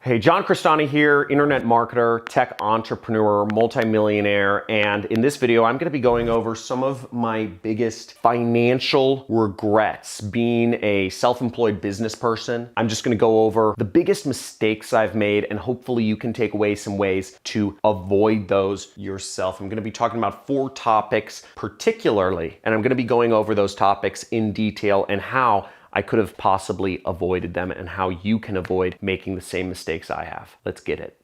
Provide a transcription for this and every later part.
Hey, John Crestani here, internet marketer, tech entrepreneur, multimillionaire, and in this video, I'm gonna be going over some of my biggest financial regrets being a self-employed business person. I'm just gonna go over the biggest mistakes I've made, and hopefully you can take away some ways to avoid those yourself. I'm gonna be talking about 4 topics particularly, and I'm gonna be going over those topics in detail and how I could have possibly avoided them and how you can avoid making the same mistakes I have. Let's get it.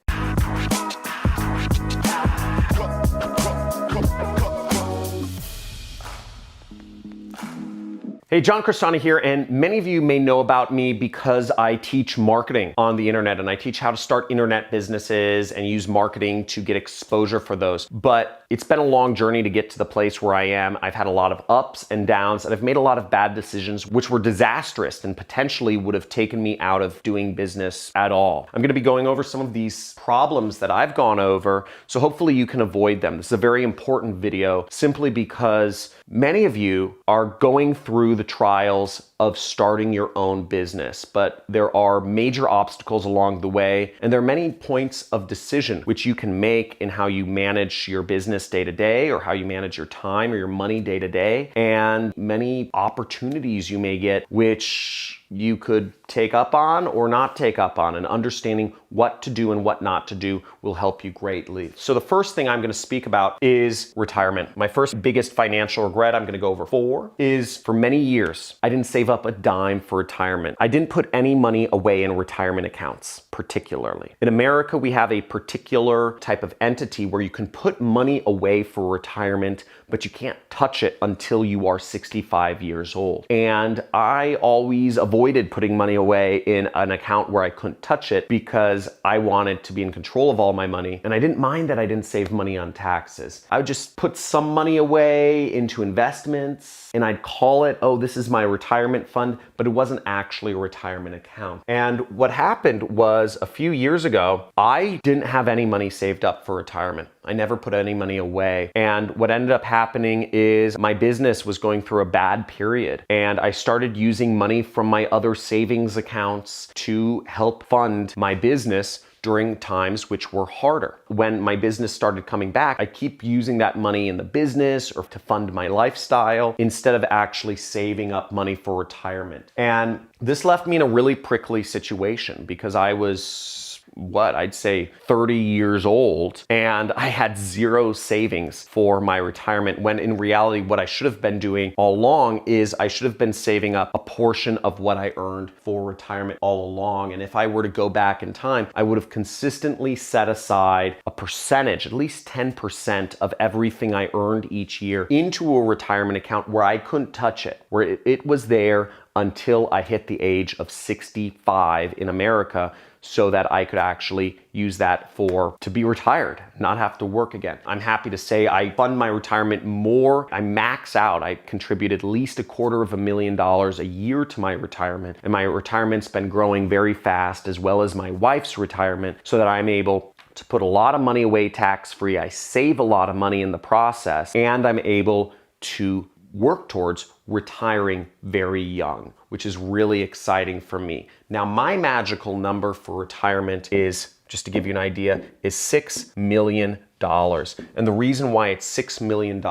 Hey, John Crestani here, and many of you may know about me because I teach marketing on the internet, and I teach how to start internet businesses and use marketing to get exposure for those. But it's been a long journey to get to the place where I am. I've had a lot of ups and downs, and I've made a lot of bad decisions which were disastrous and potentially would have taken me out of doing business at all. I'm gonna be going over some of these problems that I've gone over, so hopefully you can avoid them. This is a very important video simply because many of you are going through the trials of starting your own business, but there are major obstacles along the way, and there are many points of decision which you can make in how you manage your business day to day, or how you manage your time or your money day to day, and many opportunities you may get which you could take up on or not take up on, and understanding what to do and what not to do will help you greatly. So the first thing I'm gonna speak about is retirement. My first biggest financial regret, I'm gonna go over 4, is for many years, I didn't save up a dime for retirement. I didn't put any money away in retirement accounts, particularly. In America, we have a particular type of entity where you can put money away for retirement, but you can't touch it until you are 65 years old. And I always avoided putting money away in an account where I couldn't touch it because I wanted to be in control of all my money. And I didn't mind that I didn't save money on taxes. I would just put some money away into investments, and I'd call it, oh, this is my retirement fund, but it wasn't actually a retirement account. And what happened was a few years ago, I didn't have any money saved up for retirement. I never put any money away. And what ended up happening is my business was going through a bad period, and I started using money from my other savings accounts to help fund my business during times which were harder. When my business started coming back, I keep using that money in the business or to fund my lifestyle instead of actually saving up money for retirement. And this left me in a really prickly situation because I was, I'd say 30 years old, and I had 0 savings for my retirement, when in reality, what I should have been doing all along is I should have been saving up a portion of what I earned for retirement all along. And if I were to go back in time, I would have consistently set aside a percentage, at least 10% of everything I earned each year, into a retirement account where I couldn't touch it, where it was there until I hit the age of 65 in America, so that I could actually use that to be retired, not have to work again. I'm happy to say I fund my retirement more. I max out. I contribute at least $250,000 a year to my retirement, and my retirement's been growing very fast, as well as my wife's retirement, so that I'm able to put a lot of money away tax-free. I save a lot of money in the process, and I'm able to work towards retiring very young, which is really exciting for me. Now, my magical number for retirement is, just to give you an idea, is $6 million. And the reason why it's $6 million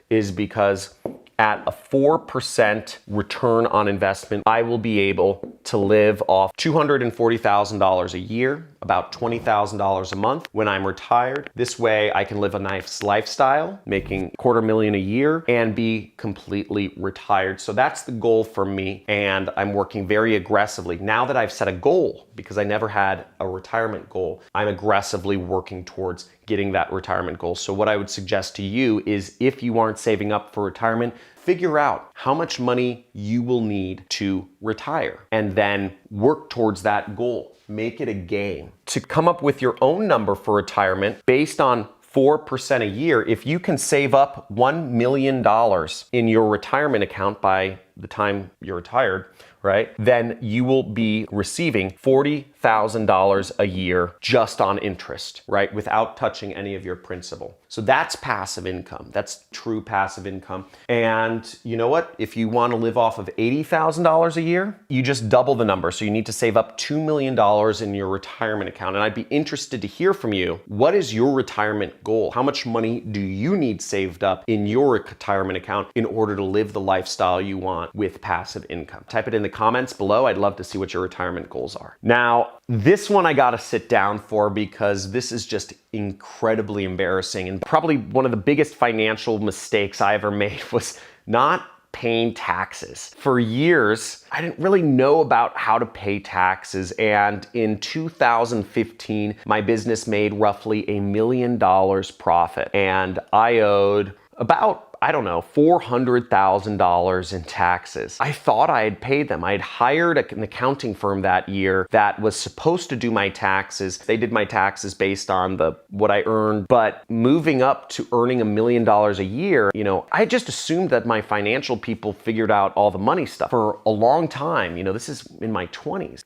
is because at a 4% return on investment, I will be able to live off $240,000 a year, about $20,000 a month when I'm retired. This way I can live a nice lifestyle, making $250,000 a year, and be completely retired. So that's the goal for me, and I'm working very aggressively. Now that I've set a goal, because I never had a retirement goal, I'm aggressively working towards getting that retirement goal. So what I would suggest to you is, if you aren't saving up for retirement, figure out how much money you will need to retire, and then work towards that goal. Make it a game. To come up with your own number for retirement based on 4% a year, if you can save up $1 million in your retirement account by the time you're retired, right, then you will be receiving $40,000 $80,000 a year just on interest, right? Without touching any of your principal. So that's passive income. That's true passive income. And you know what? If you want to live off of $80,000 a year, you just double the number. So you need to save up $2 million in your retirement account. And I'd be interested to hear from you. What is your retirement goal? How much money do you need saved up in your retirement account in order to live the lifestyle you want with passive income? Type it in the comments below. I'd love to see what your retirement goals are. Now, this one I gotta sit down for because this is just incredibly embarrassing, and probably one of the biggest financial mistakes I ever made was not paying taxes. For years, I didn't really know about how to pay taxes, and in 2015, my business made roughly $1 million profit, and I owed about, I don't know, $400,000 in taxes. I thought I had paid them. I had hired an accounting firm that year that was supposed to do my taxes. They did my taxes based on what I earned, but moving up to earning $1 million a year, I just assumed that my financial people figured out all the money stuff. For a long time, this is in my 20s,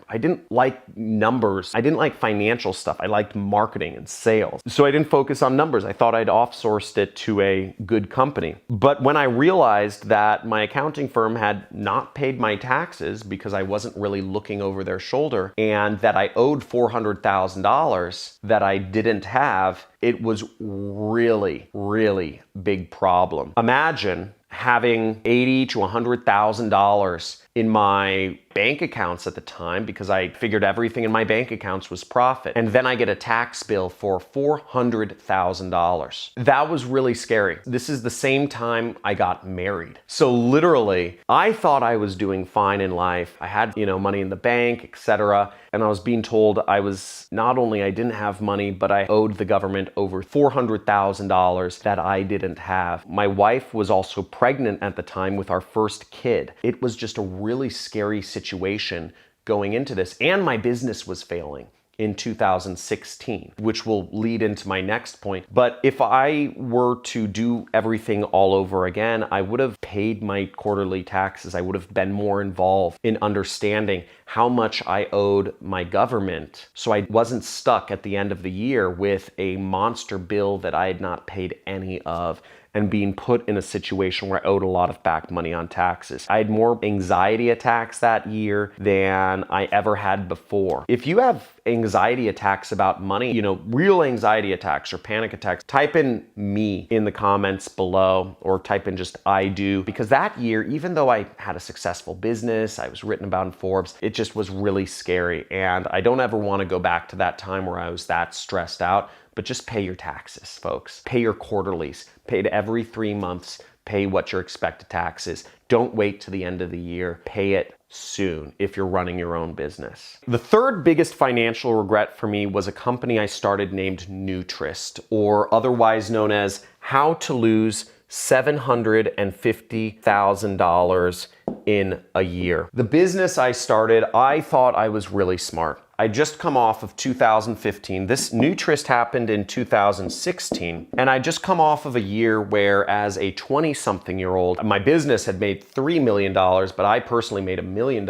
I didn't like numbers. I didn't like financial stuff. I liked marketing and sales. So I didn't focus on numbers. I thought I'd offsourced it to a good company. But when I realized that my accounting firm had not paid my taxes because I wasn't really looking over their shoulder, and that I owed $400,000 that I didn't have, it was really, really big problem. Imagine having $80,000 to $100,000 in my bank accounts at the time because I figured everything in my bank accounts was profit. And then I get a tax bill for $400,000. That was really scary. This is the same time I got married. So literally, I thought I was doing fine in life. I had, money in the bank, etc. And I was being told I didn't have money, but I owed the government over $400,000 that I didn't have. My wife was also pregnant at the time with our first kid. It was just a really scary situation going into this, and my business was failing in 2016, which will lead into my next point. But if I were to do everything all over again, I would have paid my quarterly taxes. I would have been more involved in understanding how much I owed my government, so I wasn't stuck at the end of the year with a monster bill that I had not paid any of, and being put in a situation where I owed a lot of back money on taxes. I had more anxiety attacks that year than I ever had before. If you have anxiety attacks about money, real anxiety attacks or panic attacks, type in me in the comments below, or type in just I do, because that year, even though I had a successful business, I was written about in Forbes, it just was really scary. And I don't ever want to go back to that time where I was that stressed out. But just pay your taxes, folks. Pay your quarterlies. Pay it every 3 months. Pay what your expected tax is. Don't wait to the end of the year. Pay it soon if you're running your own business. The third biggest financial regret for me was a company I started named Nutrist, or otherwise known as How to Lose $750,000 in a year. The business I started, I thought I was really smart. I just come off of 2015. This Nutrist happened in 2016. And I just come off of a year where, as a 20-something-year-old, my business had made $3 million, but I personally made $1 million.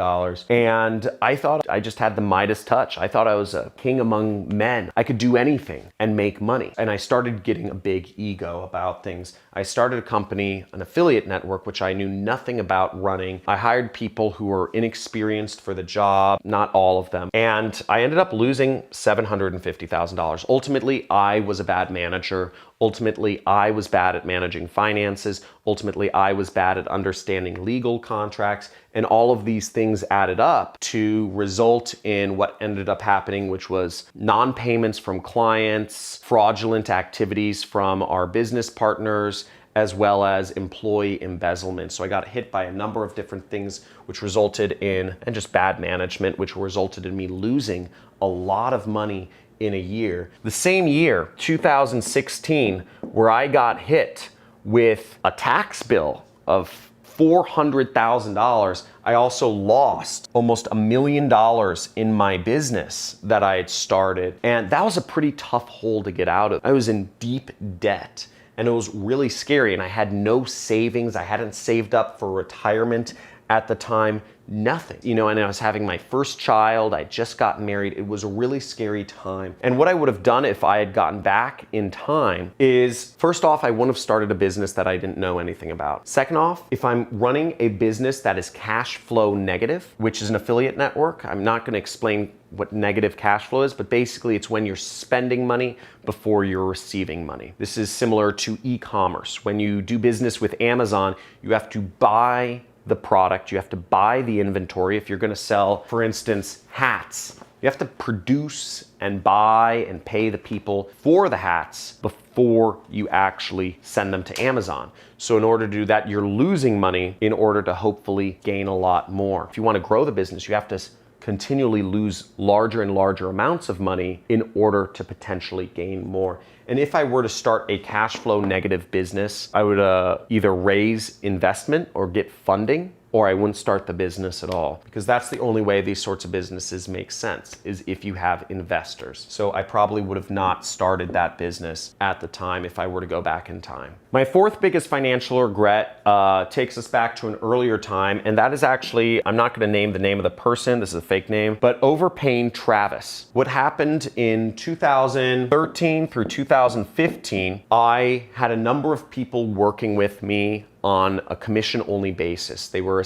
And I thought I just had the Midas touch. I thought I was a king among men. I could do anything and make money. And I started getting a big ego about things. I started a company, an affiliate network, which I knew nothing about running. I hired people who were inexperienced for the job, not all of them. And I ended up losing $750,000. Ultimately, I was a bad manager. Ultimately, I was bad at managing finances. Ultimately, I was bad at understanding legal contracts. And all of these things added up to result in what ended up happening, which was non-payments from clients, fraudulent activities from our business partners, as well as employee embezzlement. So I got hit by a number of different things, which resulted in, and just bad management, which resulted in me losing a lot of money in a year. The same year, 2016, where I got hit with a tax bill of $400,000, I also lost almost $1 million in my business that I had started. And that was a pretty tough hole to get out of. I was in deep debt. And it was really scary, and I had no savings. I hadn't saved up for retirement at the time, nothing. You know, and I was having my first child, I just got married. It was a really scary time. And what I would have done if I had gotten back in time is, first off, I wouldn't have started a business that I didn't know anything about. Second off, if I'm running a business that is cash flow negative, which is an affiliate network, I'm not going to explain what negative cash flow is, but basically it's when you're spending money before you're receiving money. This is similar to e-commerce. When you do business with Amazon, you have to buy the product, you have to buy the inventory. If you're going to sell, for instance, hats, you have to produce and buy and pay the people for the hats before you actually send them to Amazon. So in order to do that, you're losing money in order to hopefully gain a lot more. If you want to grow the business, you have to continually lose larger and larger amounts of money in order to potentially gain more. And if I were to start a cash flow negative business, I would either raise investment or get funding, or I wouldn't start the business at all, because that's the only way these sorts of businesses make sense, is if you have investors. So I probably would have not started that business at the time if I were to go back in time. My fourth biggest financial regret takes us back to an earlier time, and that is actually, I'm not going to name the name of the person, this is a fake name, but overpaying Travis. What happened in 2013 through 2015, I had a number of people working with me on a commission-only basis. They were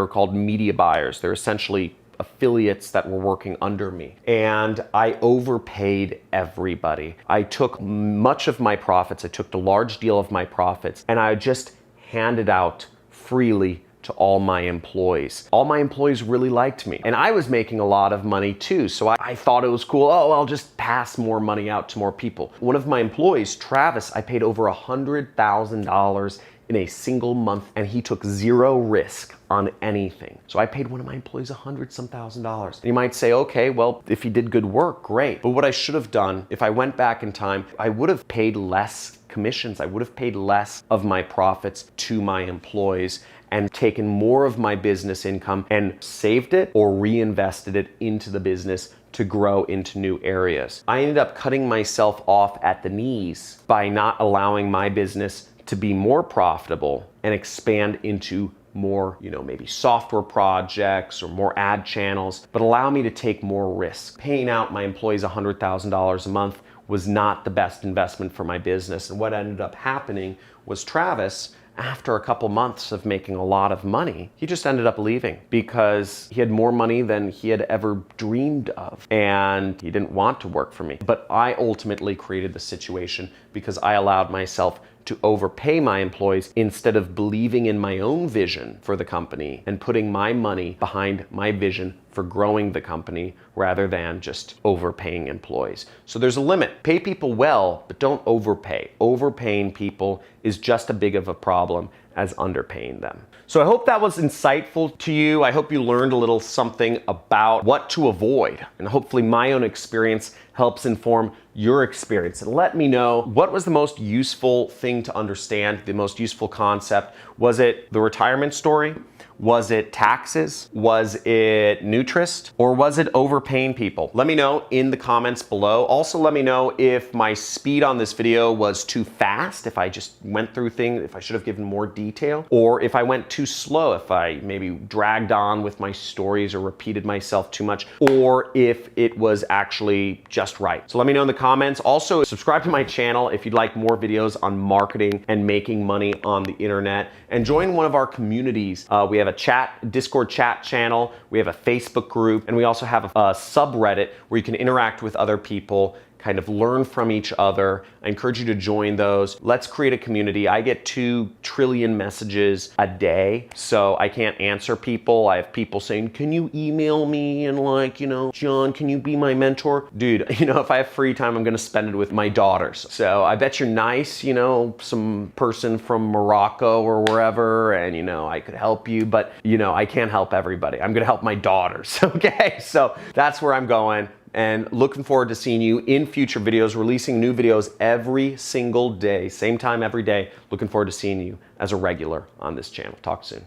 called media buyers. They're essentially affiliates that were working under me. And I overpaid everybody. I took much of my profits, I took the large deal of my profits, and I just handed out freely to all my employees. All my employees really liked me. And I was making a lot of money too, so I thought it was cool. Oh, I'll just pass more money out to more people. One of my employees, Travis, I paid over $100,000 in a single month, and he took zero risk on anything. So I paid one of my employees $100,000. And you might say, okay, well, if he did good work, great. But what I should have done, if I went back in time, I would have paid less commissions. I would have paid less of my profits to my employees and taken more of my business income and saved it or reinvested it into the business to grow into new areas. I ended up cutting myself off at the knees by not allowing my business to be more profitable and expand into more, maybe software projects or more ad channels, but allow me to take more risk. Paying out my employees $100,000 a month was not the best investment for my business. And what ended up happening was Travis, after a couple months of making a lot of money, he just ended up leaving because he had more money than he had ever dreamed of, and he didn't want to work for me. But I ultimately created the situation because I allowed myself to overpay my employees instead of believing in my own vision for the company and putting my money behind my vision for growing the company rather than just overpaying employees. So there's a limit. Pay people well, but don't overpay. Overpaying people is just as big of a problem as underpaying them. So I hope that was insightful to you. I hope you learned a little something about what to avoid, and hopefully my own experience helps inform your experience. And let me know, what was the most useful thing to understand, the most useful concept? Was it the retirement story? Was it taxes? Was it Nutrist? Or was it overpaying people? Let me know in the comments below. Also, let me know if my speed on this video was too fast, if I just went through things, if I should have given more detail, or if I went too slow, if I maybe dragged on with my stories or repeated myself too much, or if it was actually just right. So let me know in the comments. Also, subscribe to my channel if you'd like more videos on marketing and making money on the internet, and join one of our communities. We have a Discord chat channel, we have a Facebook group, and we also have a subreddit where you can interact with other people, kind of learn from each other. I encourage you to join those. Let's create a community. I get 2 trillion messages a day, so I can't answer people. I have people saying, can you email me? And John, can you be my mentor? Dude, if I have free time, I'm gonna spend it with my daughters. So I bet you're nice, some person from Morocco or wherever, and I could help you, but I can't help everybody. I'm gonna help my daughters, okay? So that's where I'm going. And looking forward to seeing you in future videos, releasing new videos every single day, same time every day. Looking forward to seeing you as a regular on this channel. Talk soon.